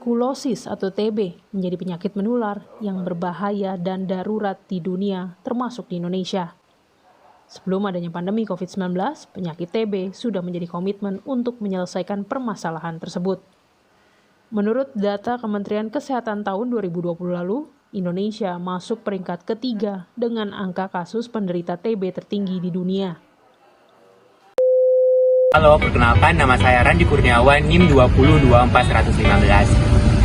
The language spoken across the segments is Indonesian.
tuberkulosis atau TB menjadi penyakit menular yang berbahaya dan darurat di dunia, termasuk di Indonesia. Sebelum adanya pandemi COVID-19, penyakit TB sudah menjadi komitmen untuk menyelesaikan permasalahan tersebut. Menurut data Kementerian Kesehatan tahun 2020 lalu, Indonesia masuk peringkat ketiga dengan angka kasus penderita TB tertinggi di dunia. Halo, perkenalkan nama saya Randi Kurniawan, NIM 2024115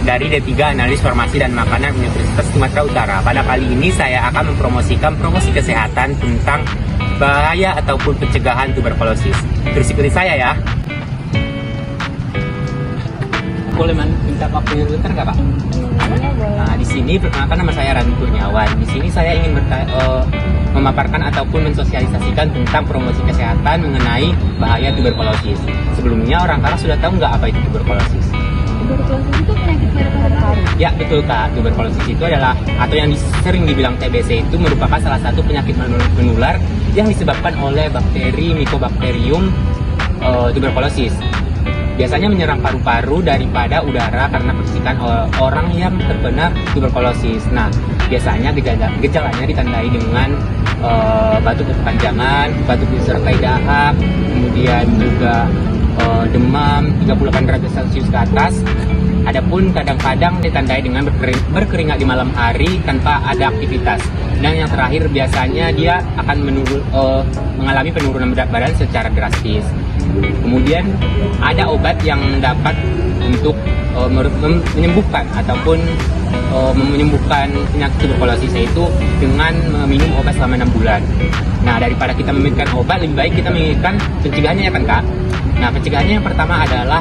dari D3 Analis Farmasi dan Makanan Universitas Sumatera Utara. Pada kali ini saya akan mempromosikan promosi kesehatan tentang bahaya ataupun pencegahan tuberkulosis. Terus ikuti saya ya. Boleh minta waktunya sebentar nggak Pak? Nah, di sini perkenalkan nama saya Randi Kurniawan. Di sini saya ingin memaparkan ataupun mensosialisasikan tentang promosi kesehatan mengenai bahaya tuberkulosis. Sebelumnya orang Kala sudah tahu nggak apa itu tuberkulosis? Tuberkulosis itu penyakit paru-paru. Ya betul Kak, tuberkulosis itu adalah atau yang sering dibilang TBC itu merupakan salah satu penyakit menular yang disebabkan oleh bakteri Mycobacterium tuberculosis. Biasanya menyerang paru-paru daripada udara karena percikan orang yang terkena tuberkulosis. Nah, biasanya gejalanya ditandai dengan batuk berkepanjangan, batuk disertai dahak, kemudian juga demam 38 derajat Celcius ke atas. Adapun kadang-kadang ditandai dengan berkeringat di malam hari tanpa ada aktivitas. Dan yang terakhir biasanya dia akan mengalami penurunan berat badan secara drastis. Kemudian ada obat yang dapat untuk menyembuhkan ataupun menyembuhkan penyakit tuberkulosis, yaitu dengan meminum obat selama 6 bulan. Nah, daripada kita memikirkan obat, lebih baik kita memikirkan pencegahannya ya kan Kak? Nah, pencegahannya yang pertama adalah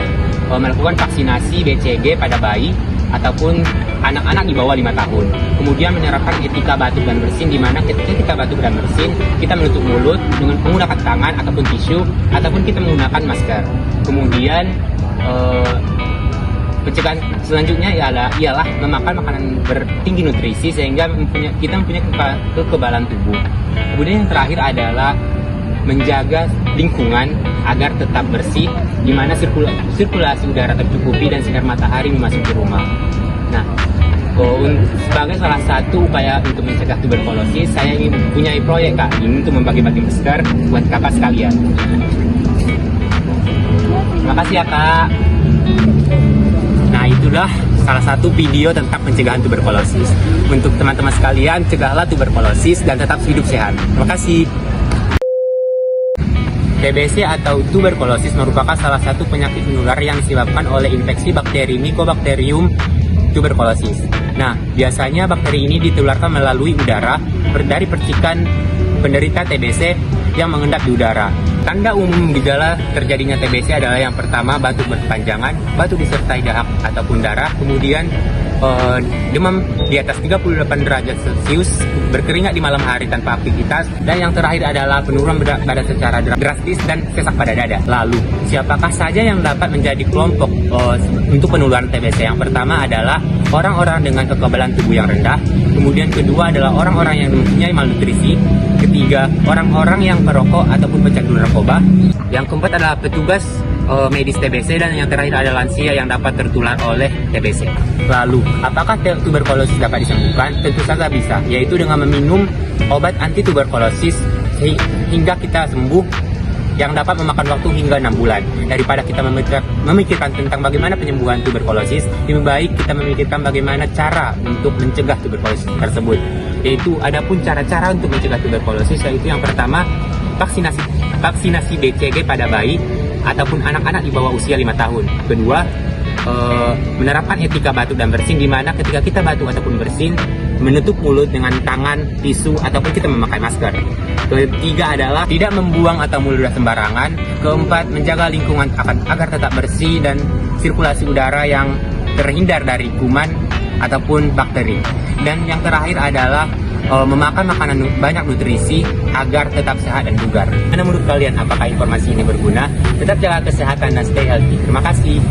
melakukan vaksinasi BCG pada bayi ataupun anak-anak di bawah 5 tahun. Kemudian menerapkan etika batuk dan bersin, di mana ketika kita batuk dan bersin, kita menutup mulut dengan menggunakan tangan ataupun tisu, ataupun kita menggunakan masker. Kemudian pencegahan selanjutnya ialah memakan makanan bertinggi nutrisi sehingga kita mempunyai kekebalan tubuh. Kemudian yang terakhir adalah menjaga lingkungan agar tetap bersih, di mana sirkulasi udara tercukupi dan sinar matahari memasuki rumah. Nah, sebagai salah satu upaya untuk mencegah tuberkulosis, saya ingin punya proyek Kak, ini untuk membagi-bagi masker buat kakak sekalian. Terima kasih ya Kak. Nah, itulah salah satu video tentang pencegahan tuberkulosis. Untuk teman-teman sekalian, cegahlah tuberkulosis dan tetap hidup sehat. Terima kasih. TBC atau tuberkulosis merupakan salah satu penyakit menular yang disebabkan oleh infeksi bakteri Mycobacterium tuberculosis. Nah, biasanya bakteri ini ditularkan melalui udara dari percikan penderita TBC yang mengendap di udara. Tanda umum gejala terjadinya TBC adalah yang pertama batuk berkepanjangan, batuk disertai dahak ataupun darah, kemudian demam di atas 38 derajat Celcius, berkeringat di malam hari tanpa aktivitas, dan yang terakhir adalah penurunan berat badan secara drastis dan sesak pada dada. Lalu, siapakah saja yang dapat menjadi kelompok untuk penularan TBC? Yang pertama adalah orang-orang dengan kekebalan tubuh yang rendah, kemudian kedua adalah orang-orang yang mempunyai malnutrisi, ketiga orang-orang yang perokok ataupun pecandu narkoba, yang keempat adalah petugas medis TBC, dan yang terakhir adalah lansia yang dapat tertular oleh TBC. Lalu, apakah tuberkulosis dapat disembuhkan? Tentu saja bisa, yaitu dengan meminum obat anti tuberkulosis hingga kita sembuh, yang dapat memakan waktu hingga 6 bulan. Daripada kita memikirkan tentang bagaimana penyembuhan tuberkulosis, lebih baik kita memikirkan bagaimana cara untuk mencegah tuberkulosis tersebut. Yaitu adapun cara-cara untuk mencegah tuberkulosis, yaitu yang pertama vaksinasi BCG pada bayi ataupun anak-anak di bawah usia 5 tahun. Kedua, menerapkan etika batuk dan bersin, di mana ketika kita batuk ataupun bersin, menutup mulut dengan tangan, tisu, ataupun kita memakai masker. Ketiga adalah tidak membuang atau mulut sembarangan. Keempat, menjaga lingkungan agar tetap bersih dan sirkulasi udara yang terhindar dari kuman ataupun bakteri. Dan yang terakhir adalah memakan makanan banyak nutrisi agar tetap sehat dan bugar. Menurut kalian, apakah informasi ini berguna? Tetap jaga kesehatan dan stay healthy. Terima kasih.